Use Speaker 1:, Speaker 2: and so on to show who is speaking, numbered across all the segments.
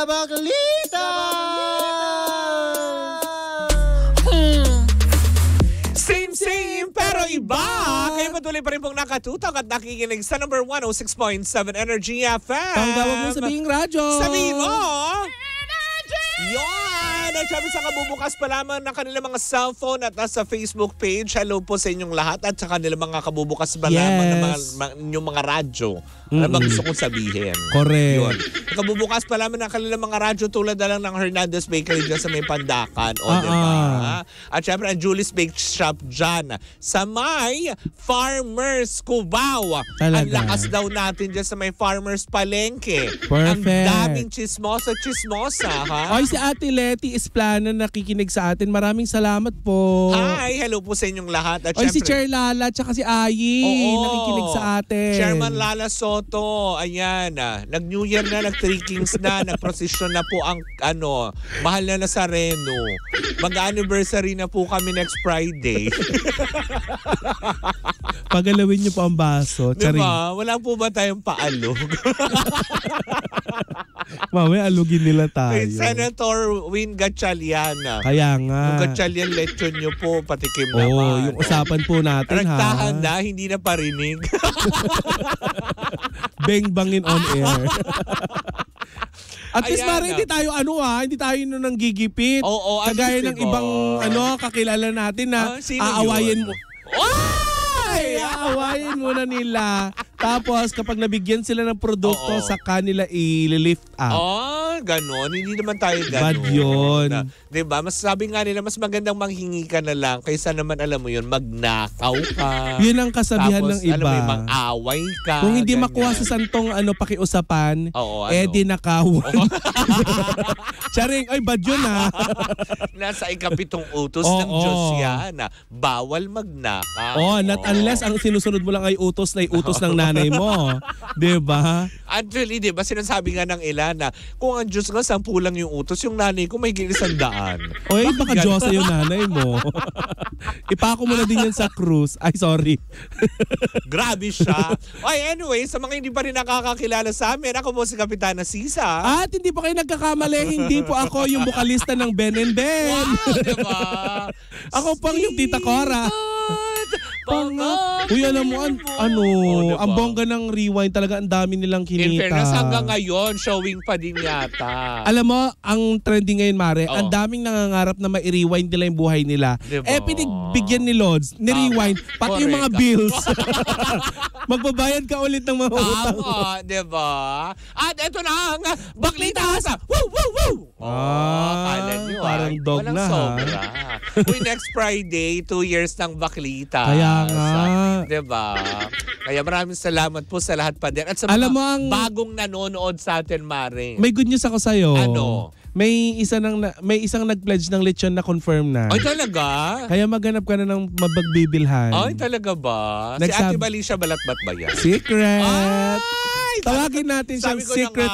Speaker 1: Baklita!
Speaker 2: Same, pero iba. Kayo patuloy pa rin pong nakatutok at nakikinig sa number 106.7 Energy FM.
Speaker 1: Pangtawag mo sabihing radyo.
Speaker 2: Sabihin mo! Yan! At syempre sa kabubukas pa lamang ng kanilang mga cellphone at nasa Facebook page. Hello po sa inyong lahat at sa kanilang mga kabubukas pa lamang ng inyong mga radyo. Ano bang gusto kong sabihin?
Speaker 1: Correct.
Speaker 2: Yun. Kabubukas pa lamang ng kanilang mga radyo tulad na lang ng Hernandez Bakery dyan sa may Pandakan. O, diba? At syempre ang Julie's Bake Shop dyan sa may Farmers Cubao. Ang lakas daw natin dyan sa may Farmers Palengke.
Speaker 1: Perfect.
Speaker 2: Ang daming chismosa, ha?
Speaker 1: Ay, si Ate Letty Esplana nakikinig sa atin. Maraming salamat po.
Speaker 2: Hi, hello po sa inyong lahat. At
Speaker 1: Ay,
Speaker 2: syempre,
Speaker 1: si Chair Lala tsaka si Ayi nakikinig sa atin.
Speaker 2: Chairman Lala Soto, ayan, nag-New Year na, nag-Three Kings na, nag-prosesyon na po ang, mahal na Nazareno. Mag-anniversary na po kami next Friday.
Speaker 1: Pagalawin niyo po ang baso.
Speaker 2: Diba? Wala po ba tayong paalog?
Speaker 1: Mamaya alugin nila tayo.
Speaker 2: Kay Senator Win Gatchalian.
Speaker 1: Kaya nga.
Speaker 2: Yung Gatchalian lechon nyo po, patikim naman.
Speaker 1: Yung usapan po natin
Speaker 2: Nagtahan na, hindi na parinig.
Speaker 1: Bang-bangin on air. At least
Speaker 2: Ayan,
Speaker 1: Mare, hindi tayo hindi tayo nang gigipit.
Speaker 2: Oo,
Speaker 1: kagaya ng ibang kakilala natin na aawayin mo. Ay, aawayin muna nila. Tapos kapag nabigyan sila ng produkto, sa kanila i-lift up.
Speaker 2: Ganon. Hindi naman tayo ganon.
Speaker 1: Bad yun.
Speaker 2: Diba? Mas sabi nga nila, mas magandang manghingi ka na lang kaysa naman, alam mo yun, magnakaw ka.
Speaker 1: Yun ang kasabihan
Speaker 2: tapos,
Speaker 1: ng iba.
Speaker 2: Alam mo yun, mang-away ka.
Speaker 1: Kung hindi
Speaker 2: ganyan.
Speaker 1: makuha sa santong pakiusapan, di nakawan. Charing, ay bad yun
Speaker 2: Nasa ikapitong utos ng Diyos yan. Bawal magnakaw.
Speaker 1: Not unless ang sinusunod mo lang ay utos na utos ng nanay mo. Diba?
Speaker 2: Actually, diba, sinasabi nga ng ilan na kung ang Diyos nga 10 lang yung utos, yung nanay ko may 100.
Speaker 1: Oy, baka Diyosa yung nanay mo. Ipako mo na din yan sa cruise. Ay, sorry.
Speaker 2: Grabe siya. Ay, anyway, sa mga hindi pa rin nakakakilala sa amin, ako po si Kapitana Sisa.
Speaker 1: At hindi pa kayo nagkakamali, hindi po ako yung bukalista ng Ben and Ben.
Speaker 2: Wow, diba?
Speaker 1: Ako pang yung Tita Cora. Uy, alam mo,
Speaker 2: diba?
Speaker 1: ang bongga ng Rewind talaga, ang dami nilang kinita.
Speaker 2: In fairness, hanggang ngayon, showing pa din yata.
Speaker 1: Alam mo, ang trending ngayon, Mare, ang daming nangangarap na ma-rewind nila yung buhay nila.
Speaker 2: Diba?
Speaker 1: Pinagbigyan ni Lods, ni-rewind, pati yung mga bills. Magbabayad ka ulit ng mga utang.
Speaker 2: Diba? At eto na ang Baklita sa Woo! Woo! Woo! Kala nyo,
Speaker 1: parang dog
Speaker 2: walang
Speaker 1: na,
Speaker 2: sobra. Uy, next Friday, 2 years ng Baklita.
Speaker 1: Kaya nga.
Speaker 2: Diba? Kaya maraming salamat po sa lahat pa din. At sa
Speaker 1: alam
Speaker 2: mga
Speaker 1: mo
Speaker 2: bagong nanonood sa atin, Mare.
Speaker 1: May good news ako sa'yo.
Speaker 2: Ano?
Speaker 1: May isang nag-pledge ng lechon na confirm na.
Speaker 2: Ay, talaga?
Speaker 1: Kaya maghanap ka na ng mabagbibilhan.
Speaker 2: Ay, talaga ba? Si Ate Balisha Balatbat ba yan?
Speaker 1: Secret! Tawagin natin siyang Secret,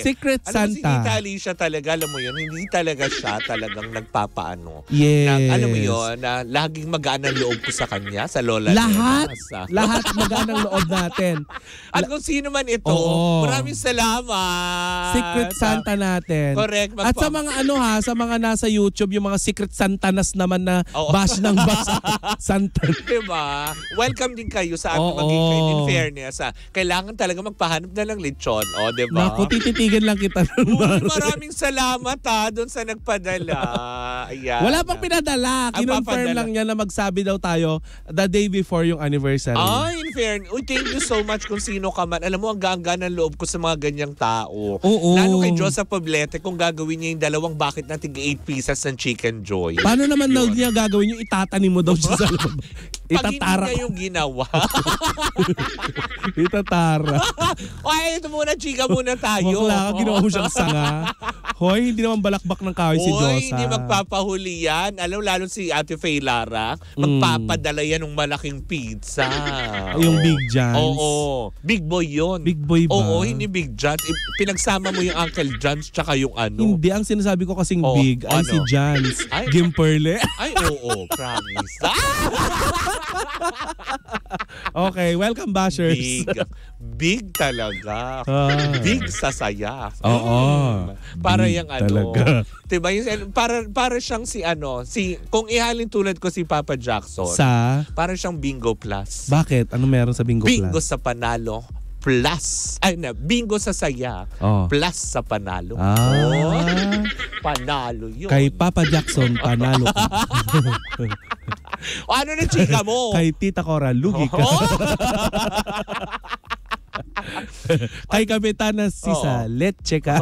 Speaker 1: Secret
Speaker 2: Santa. Alam mo, si Tita Alicia talaga, alam mo yun, hindi talaga siya talagang nagpapaano.
Speaker 1: Yes.
Speaker 2: Alam mo yun, na laging magaan ang loob ko sa kanya, sa lola
Speaker 1: lahat,
Speaker 2: niya.
Speaker 1: Lahat magaan ang loob natin.
Speaker 2: At kung sino man ito, maraming salamat.
Speaker 1: Secret Santa natin.
Speaker 2: Correct.
Speaker 1: At sa mga sa mga nasa YouTube, yung mga Secret Santanas naman na bash ng bash Santa.
Speaker 2: Diba? Welcome din kayo sa aming maging in fairness. Kailangan talaga magpahanap na ng lechon. Diba?
Speaker 1: Naku, tititigan lang kita.
Speaker 2: Maraming salamat doon sa nagpadala. Ayan.
Speaker 1: Wala pang pinadala. Kinonfirm lang niya na magsabi daw tayo the day before yung anniversary.
Speaker 2: In fairness. Thank you so much kung sino ka man. Alam mo, ang gangga ng loob ko sa mga ganyang tao. Lalo kay Joseph Poblete kung gagawin niya yung dalawang bucket na tig 8 pieces ng Chicken Joy.
Speaker 1: Paano naman daw niya gagawin yung itatanim mo daw siya sa loob?
Speaker 2: Pag hindi niya yung ginawa.
Speaker 1: Itatara.
Speaker 2: Ito muna, chika muna tayo.
Speaker 1: Bakla ka, ginawa mo siyang sanga. Hoy, hindi naman balakbak ng kahoy si Diyosa.
Speaker 2: Hoy, hindi magpapahuli yan. Alam, lalo si Ate Faye Lara, magpapadala yan ng malaking pizza.
Speaker 1: Yung Big John's.
Speaker 2: Oo. Big Boy yun.
Speaker 1: Big Boy ba?
Speaker 2: Oo, hindi Big John's. Pinagsama mo yung Uncle John's tsaka yung ano.
Speaker 1: Hindi, ang sinasabi ko kasing big ay si John's. Gimperle.
Speaker 2: Ay, oo, promise.
Speaker 1: Okay, welcome bashers.
Speaker 2: Big talaga. Big sa saya.
Speaker 1: Oo.
Speaker 2: Para
Speaker 1: big
Speaker 2: yung ano.
Speaker 1: Talaga.
Speaker 2: Diba? Yung, para siyang si ano, kung ihalin tulad ko si Papa Jackson. Para siyang Bingo Plus.
Speaker 1: Bakit? Ano meron sa Bingo Plus?
Speaker 2: Bingo sa panalo. Plus. Bingo sa saya. Plus sa panalo. Panalo yun.
Speaker 1: Kay Papa Jackson, panalo ka.
Speaker 2: Ano na chika mo?
Speaker 1: Kay Tita Cora, lugi ka. Kay Kapitana Sisa, leche ka.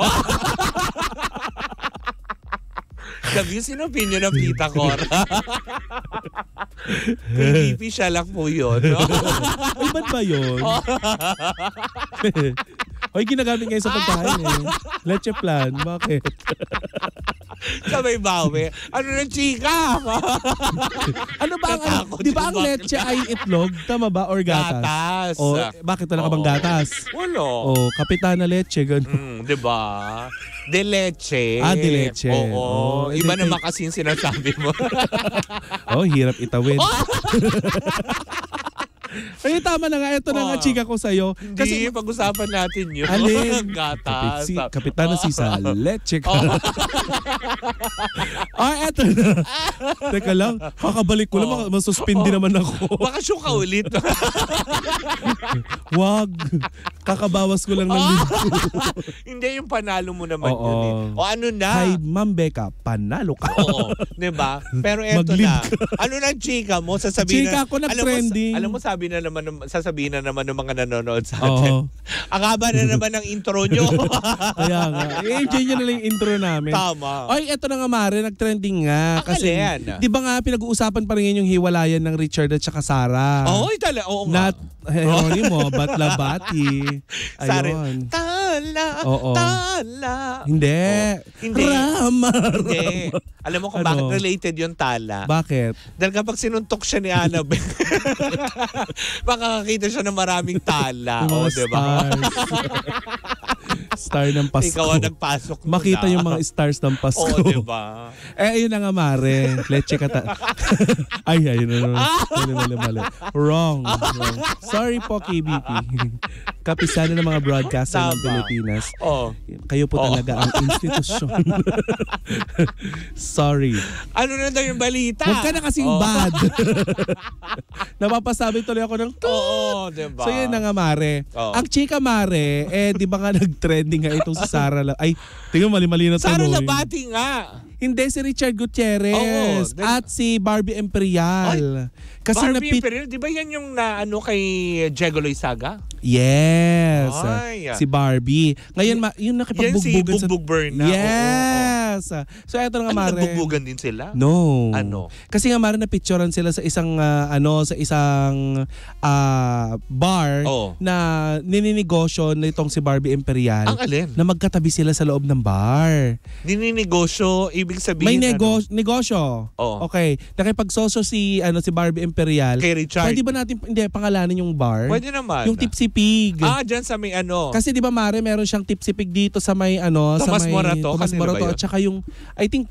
Speaker 2: Gabi, sino opinion ng Tita Cora? Kay BP siya lang po yun. No?
Speaker 1: Ay, ba't ba yun? Hoy, ginagamit ngayon sa pagkain eh. Leche plan, bakit?
Speaker 2: Sabay bawi. Ano na chika?
Speaker 1: Ano ba ang, di ba ang leche ay itlog? Tama ba? Or gatas?
Speaker 2: Gatas.
Speaker 1: O, bakit wala ka bang gatas?
Speaker 2: Wala.
Speaker 1: O, Kapitana Leche, gano'n.
Speaker 2: Di ba? De leche.
Speaker 1: De leche.
Speaker 2: Oo. Iba naman kasi yung sinasabi mo.
Speaker 1: Hirap itawid. Ay, tama na nga. Ito na nga, chika ko sa'yo.
Speaker 2: Kasi pag-usapan natin yun.
Speaker 1: Alin?
Speaker 2: Gatas.
Speaker 1: Kapitana Sisa, leche ka. Eto na. Teka lang, kakabalik ko lang, masuspindi naman ako.
Speaker 2: Bakasyon ka ulit.
Speaker 1: Wag. Kakabawas ko lang ng linggo.
Speaker 2: Hindi, yung panalo mo naman yun eh. O ano na?
Speaker 1: Kay Ma'am Becca, panalo ka.
Speaker 2: Oo. Diba? Pero eto na. Ano na chika mo? Sasabihin
Speaker 1: chika ko na trending.
Speaker 2: Alam mo, sasabihin na naman ng mga nanonood sa atin. Ang haba na naman ng intro nyo.
Speaker 1: Kaya nga. I-enjoy nyo na lang yung intro namin.
Speaker 2: Tama.
Speaker 1: Ay, eto na nga Mare, nag-trending nga. Kasi, di ba nga, pinag-uusapan pa rin yung hiwalayan ng Richard at saka Sarah.
Speaker 2: Oo nga.
Speaker 1: Not Heronimo, Batlabati. Ayun.
Speaker 2: Tala.
Speaker 1: Hindi. Ramar.
Speaker 2: Hindi. Alam mo kung bakit related yung tala?
Speaker 1: Bakit?
Speaker 2: Dahil kapag sinuntok siya ni Annabelle, makakakita siya ng maraming tala. Diba?
Speaker 1: Star ng Pasko.
Speaker 2: Ikaw ang nagpasok mo
Speaker 1: makita yung mga stars ng Pasko.
Speaker 2: Diba?
Speaker 1: Ayun na nga, Mare. Leche ka Ay, ayun na. Mali. Wrong. Sorry po, KBP. Kapisanan ng mga broadcaster ng Pilipinas. Kayo po talaga ang institusyon. Sorry.
Speaker 2: Ano na daw yung balita?
Speaker 1: Huwag ka na kasing bad. Napapasabi tuloy ako ng
Speaker 2: diba?
Speaker 1: So yun na nga, Mare. Ang chika, Mare, di ba nga nag-trending nga itong si Sarah. Ay, tingnan mali-mali na
Speaker 2: Sarah
Speaker 1: tuloy.
Speaker 2: Labati nga.
Speaker 1: Hindi, si Richard Gutierrez at si Barbie Imperial. Kasi
Speaker 2: Barbie Imperial, di ba yan yung kay Diego Loizaga?
Speaker 1: Yes. Si Barbie. Ngayon, yung nakipagbugbugan
Speaker 2: yan si Bugbog Berna.
Speaker 1: Yes. So eto nga, Mare.
Speaker 2: Nagbugbugan din sila?
Speaker 1: No.
Speaker 2: Ano?
Speaker 1: Kasi nga, Mare, napicturean sila sa isang bar na nininegosyo nitong si Barbie Imperial.
Speaker 2: Ang alin?
Speaker 1: Na magkatabi sila sa loob ng bar.
Speaker 2: Nininegosyo, ibig sabihin
Speaker 1: may negosyo. Okay. Nakipagsosyo si Barbie Imperial.
Speaker 2: Kay Richard.
Speaker 1: Pwede ba natin pangalanan yung bar?
Speaker 2: Pwede naman.
Speaker 1: Yung Tipsy Pig.
Speaker 2: Dyan sa may
Speaker 1: Kasi di ba, Mare, meron siyang Tipsy Pig dito sa may
Speaker 2: Tomas
Speaker 1: sa may
Speaker 2: Morato.
Speaker 1: Tomas Morato at saka yung I think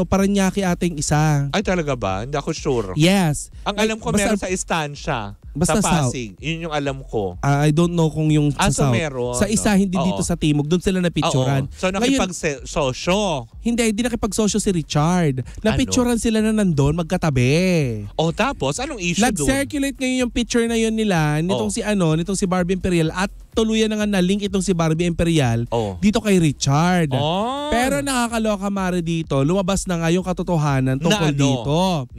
Speaker 1: Paranaque ating isa.
Speaker 2: Ay, talaga ba? Hindi ako sure.
Speaker 1: Yes.
Speaker 2: Ang alam ko meron sa Estancia.
Speaker 1: Basta
Speaker 2: sa Pasig. Yun yung alam ko.
Speaker 1: I don't know kung yung sa
Speaker 2: so
Speaker 1: South.
Speaker 2: meron.
Speaker 1: Sa isa, hindi dito sa Timog. Doon sila napicturan.
Speaker 2: So, nakipag-sosyo.
Speaker 1: Hindi nakipagsosyo si Richard. Napicturan sila na nandun, magkatabi.
Speaker 2: Tapos, anong issue doon?
Speaker 1: Nag-circulate ngayon yung picture na yun nila, nitong si Barbie Imperial, at tuluyan na nga na-link itong si Barbie Imperial dito kay Richard. Pero nakakaloka, Mare, dito. Lumabas na nga yung katotohanan tungkol dito.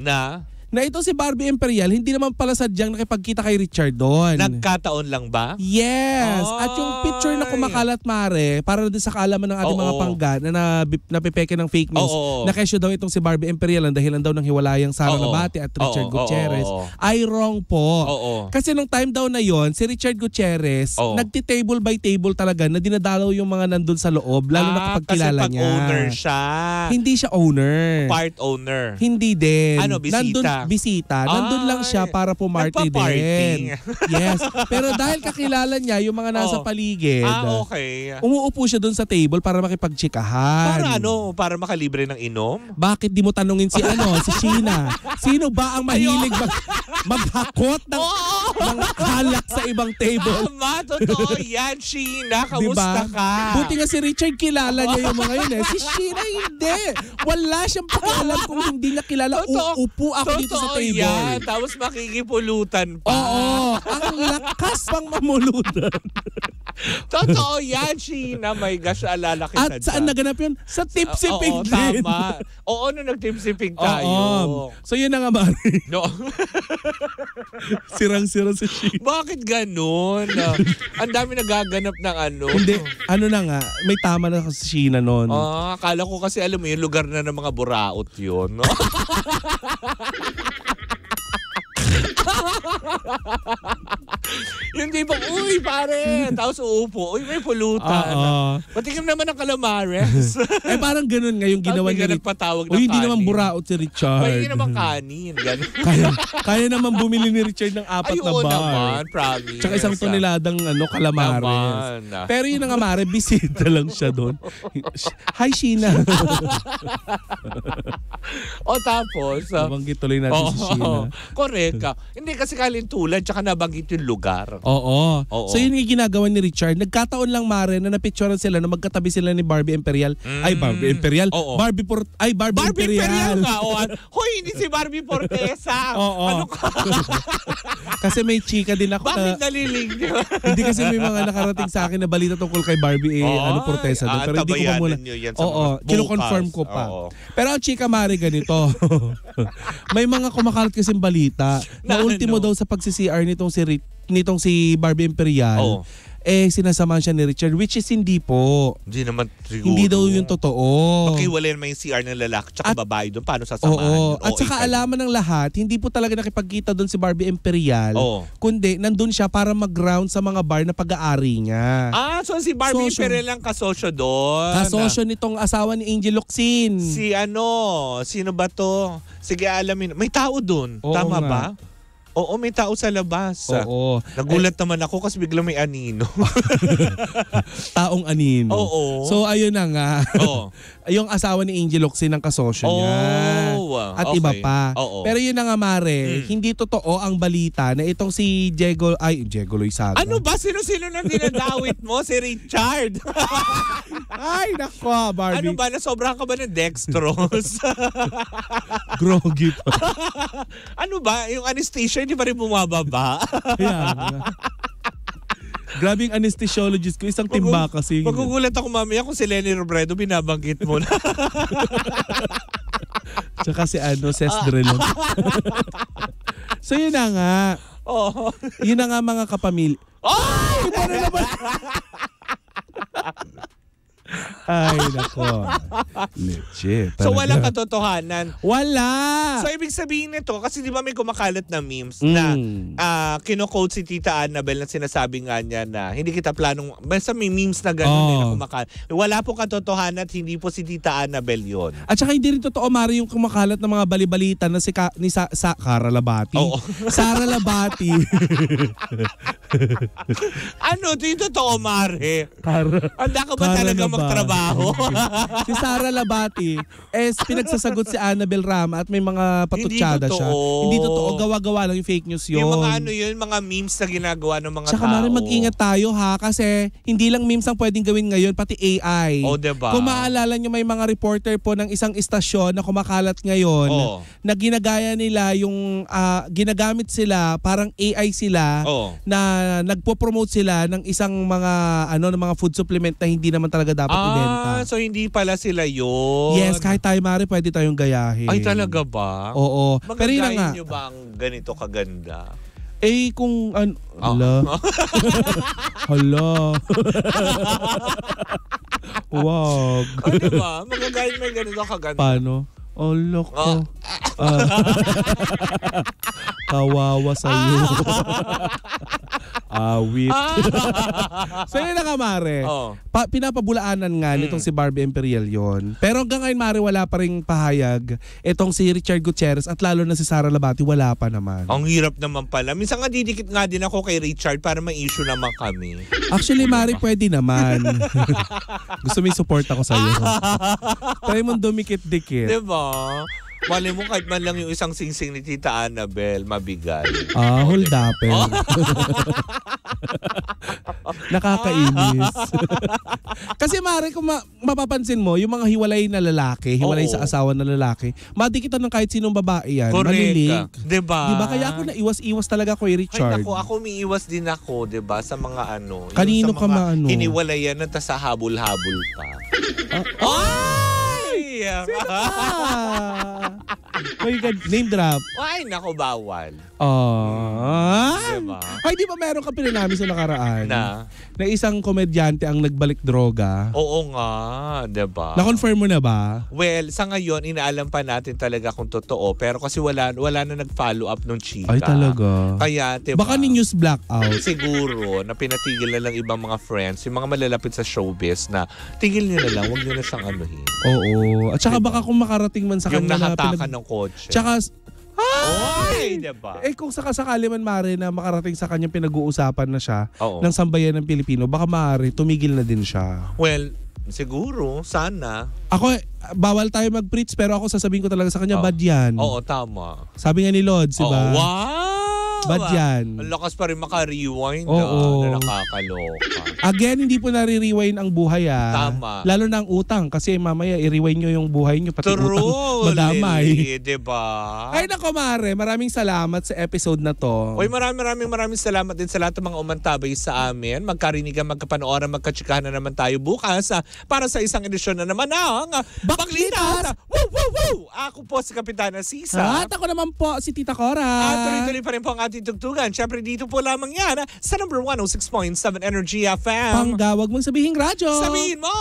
Speaker 1: na ito si Barbie Imperial, hindi naman pala sadyang nakipagkita kay Richard doon.
Speaker 2: Nagkataon lang ba?
Speaker 1: Yes. At yung picture na kumakalat, Mare, para din sa kaalaman ng ating mga panggan na napipeke ng fake news, na kesyo daw itong si Barbie Imperial ang dahilan daw ng hiwalayang Sara Labati at Richard Gutierrez, ay wrong po. Kasi nung time daw na yon, si Richard Gutierrez, nagti-table by table talaga na dinadalaw yung mga nandun sa loob, lalo na kapag kilala niya.
Speaker 2: Kasi owner siya.
Speaker 1: Hindi siya owner.
Speaker 2: Part owner.
Speaker 1: Hindi din.
Speaker 2: Ano, bisita?
Speaker 1: Bisita. Nandun lang siya para pumarty din. Yes. Pero dahil kakilala niya yung mga nasa paligid, umuupo siya dun sa table para makipagtsikahan.
Speaker 2: Para ano? Para makalibre ng inom?
Speaker 1: Bakit di mo tanungin si si Sheena? Sino ba ang mahilig maghakot ng halak sa ibang table?
Speaker 2: Tama, totoo yan, Sheena. Kamusta ka?
Speaker 1: Buti nga si Richard kilala niya yung mga yun eh. Si Sheena hindi. Wala siyang pakialam kung hindi niya kilala. Uupo ako dito sa table.
Speaker 2: Yan. Tapos makikipulutan pa.
Speaker 1: Oo. Ang lakas pang mamulutan.
Speaker 2: Totoo yan, Sheena. My gosh, alala kita.
Speaker 1: At saan naganap yun? Sa Tipsy Pig din.
Speaker 2: Tama. Oo, nag-Tipsy Pig tayo.
Speaker 1: So yun na nga, Mari.
Speaker 2: No.
Speaker 1: Sirang-sira si Sheena.
Speaker 2: Bakit ganun? Ang dami nagaganap ng ano.
Speaker 1: Hindi. Ano na nga, may tama na si Sheena noon.
Speaker 2: Akala ko kasi alam mo yung lugar na ng mga buraot yun. No? Yung di ba, uy pare, tapos uupo, uy may pulutan. Patikim naman ng calamares.
Speaker 1: Parang ganun nga yung ginawa niya.
Speaker 2: Uy,
Speaker 1: hindi naman buraot si Richard.
Speaker 2: Hindi naman kanin.
Speaker 1: Kaya naman bumili ni Richard ng 4 na bar.
Speaker 2: Naman, promise.
Speaker 1: Tsaka 1 toneladang calamares. Pero yun na nga, Mare, bisita lang siya doon. Hi, Sheena.
Speaker 2: Tapos,
Speaker 1: nabanggit tuloy natin si Sheena.
Speaker 2: Correct ka. Hindi kasi kalintulan, tsaka nabanggit yung lugar.
Speaker 1: Oo. So yun yung ginagawa ni Richard. Nagkataon lang, Mare, na napicturean sila na magkatabi sila ni Barbie Imperial. Ay, Barbie Imperial. Barbie Imperial
Speaker 2: nga. Hoy, hindi si Barbie Fortesa. Ano ka?
Speaker 1: Kasi may chika din ako.
Speaker 2: Bakit nalilig?
Speaker 1: Hindi kasi may mga nakarating sa akin na balita tungkol kay Barbie Fortesa. Pero hindi ko pa muna. Kino-confirm ko pa. Pero ang chika, Mare, ganito. May mga kumakalat kasing balita na ultimo daw sa pag-CR nitong si Barbie Imperial, sinasamahan siya ni Richard, which is hindi po.
Speaker 2: Hindi naman siguro.
Speaker 1: Hindi daw yung totoo.
Speaker 2: Magkiwalay naman yung CR ng lalaki tsaka babae doon. Paano sasamahan?
Speaker 1: At saka alaman ng lahat, hindi po talaga nakipagkita doon si Barbie Imperial, kundi nandun siya para mag-ground sa mga bar na pag-aari niya.
Speaker 2: So si Barbie Imperial lang kasosyo doon.
Speaker 1: Kasosyo nitong asawa ni Angel Locsin.
Speaker 2: Sino ba to? Sige, alamin. May tao doon. Tama ba? Oo, may tao sa labas.
Speaker 1: Oo.
Speaker 2: Nagulat naman ako kasi bigla may anino.
Speaker 1: Taong anino.
Speaker 2: Oo.
Speaker 1: So ayun na nga. Yung asawa ni Angel Locsin ang kasosyo niya. At iba pa. Pero yun na nga, Mare, hindi totoo ang balita na itong si Diego Loizaga.
Speaker 2: Ano ba? Sino-sino na dinadawit mo? Si Richard.
Speaker 1: Ay, nako, Barbie.
Speaker 2: Ano ba? Nasobrahan ka ba ng dextrose?
Speaker 1: Groggy pa.
Speaker 2: Ano ba? Yung anesthesia hindi pa rin bumababa.
Speaker 1: Grabe yung anesthesiologist ko. Isang timba kasi.
Speaker 2: Magugulat ako mamaya kung si Lenny Robredo binabanggit mo na.
Speaker 1: Tsaka si Ces Drelon. So yun na nga. Yun na nga, mga kapamilya. Iba na naman. Ay, nako. Legit.
Speaker 2: So walang katotohanan.
Speaker 1: Wala.
Speaker 2: So ibig sabihin nito, kasi di ba may kumakalat na memes na kino-quote si Tita Annabel na sinasabi nga niya na hindi kita planong, basta may memes na gano'n na kumakalat. Wala po katotohanan at hindi po si Tita Annabel yon.
Speaker 1: At saka hindi rin totoo, Mari, yung kumakalat na mga balibalita na ni Sara Labati. Sara Labati.
Speaker 2: Ano? Di totoo, Mari? Anda ka ba talaga magtrabaho?
Speaker 1: Si Sara Labati, pinagsasagot si Annabel Rama at may mga patutsada siya. Hindi totoo. Gawa-gawa lang yung fake news yun.
Speaker 2: Yung mga mga memes na ginagawa ng mga
Speaker 1: tao. Tsaka Mari, mag-ingat tayo ha, kasi hindi lang memes ang pwedeng gawin ngayon, pati AI.
Speaker 2: Diba?
Speaker 1: Kung maaalala nyo, may mga reporter po ng isang istasyon na kumakalat ngayon na ginagaya nila yung ginagamit sila, parang AI sila na nagpo-promote sila ng isang mga ng mga food supplement na hindi naman talaga dapat ibenta.
Speaker 2: So hindi pala sila yun.
Speaker 1: Yes, kahit tayo Mare, pwede tayong gayahin.
Speaker 2: Ay, talaga ba?
Speaker 1: Oo. Pero yun na nga.
Speaker 2: Magagayin nyo ba ang ganito kaganda?
Speaker 1: Kung hala. Hala. Wag.
Speaker 2: Ano ba? Magagayin may ganito kaganda.
Speaker 1: Paano? Loko. Kawawa sa'yo. Awit. So yun na nga, Mare. Pinapabulaanan nga nitong si Barbie Imperial yon. Pero hanggang ngayon, Mare, wala pa rin pahayag. Itong si Richard Gutierrez at lalo na si Sara Labati, wala pa naman.
Speaker 2: Ang hirap naman pala. Minsan nga didikit nga din ako kay Richard para may issue naman kami.
Speaker 1: Actually, Mare, pwede naman. Gusto mo support ako sa'yo. Try mo dumikit-dikit.
Speaker 2: Diba? Mali mo kahit man lang yung isang singsing ni Tita Annabel, mabigat.
Speaker 1: Hold upper. Nakakainis. Kasi Mare, kung mapapansin mo, yung mga hiwalay na lalaki, hiwalay sa asawa na lalaki, madikitan ng kahit sinong babae yan.
Speaker 2: Correct.
Speaker 1: Manilig.
Speaker 2: Diba?
Speaker 1: Kaya ako naiwas-iwas talaga kay Richard.
Speaker 2: Ay, ako umiiwas din ako, diba? Sa mga
Speaker 1: Kanino
Speaker 2: sa
Speaker 1: ka
Speaker 2: mga hiniwalayan na sa habol-habol pa.
Speaker 1: Sino ka? Oh my God, name drop.
Speaker 2: Ay, nako, bawal.
Speaker 1: Diba? Ay, di ba meron ka pinanamin sa nakaraan? Na isang komedyante ang nagbalik droga?
Speaker 2: Oo nga, diba?
Speaker 1: Na-confirm mo na ba?
Speaker 2: Well, sa ngayon, inaalam pa natin talaga kung totoo. Pero kasi wala na nag-follow up nung chika.
Speaker 1: Ay, talaga?
Speaker 2: Kaya, diba?
Speaker 1: Baka ni news blackout.
Speaker 2: Siguro, na pinatigil na lang ibang mga friends, yung mga malalapit sa showbiz na tigil nyo na lang, huwag nyo na siyang anuhin.
Speaker 1: Oo. At saka baka kung makarating man sa
Speaker 2: yung
Speaker 1: kanya
Speaker 2: nahatakan ng kotse.
Speaker 1: Tsaka,
Speaker 2: Ay! Diba?
Speaker 1: Kung sakasakali man, Mare, na makarating sa kanya pinag-uusapan na siya
Speaker 2: Oo.
Speaker 1: ng sambayan ng Pilipino, baka Mare, tumigil na din siya.
Speaker 2: Well, siguro, sana.
Speaker 1: Ako, bawal tayo mag-preach, pero ako sasabihin ko talaga sa kanya, bad yan.
Speaker 2: Oo, tama.
Speaker 1: Sabi nga ni Lods, diba?
Speaker 2: Wow!
Speaker 1: Bad yan.
Speaker 2: Ang lakas pa rin maka-rewind
Speaker 1: na
Speaker 2: nakakaloka.
Speaker 1: Again, hindi po nare-rewind ang buhay
Speaker 2: Tama.
Speaker 1: Lalo na ang utang kasi mamaya i-rewind nyo yung buhay nyo pati
Speaker 2: True,
Speaker 1: utang madamay.
Speaker 2: Lily, diba?
Speaker 1: Ay nako Mare, maraming salamat sa episode na to.
Speaker 2: Oy, maraming salamat din sa lahat ng mga umantabay sa amin. Magkarinigan, magkapanooran, magkatsikahan na naman tayo bukas para sa isang edisyon na naman ng Baklitas! Woo! Woo! Woo! Ako po si Kapitana Sisa.
Speaker 1: At ako naman po si Tita Cora.
Speaker 2: At tuloy-tuloy pa rin po ang ating tugtugan. Siyempre dito po lamang yan sa number 106.7 Energy FM.
Speaker 1: Panggawag mong sabihing radyo.
Speaker 2: Sabihin mo!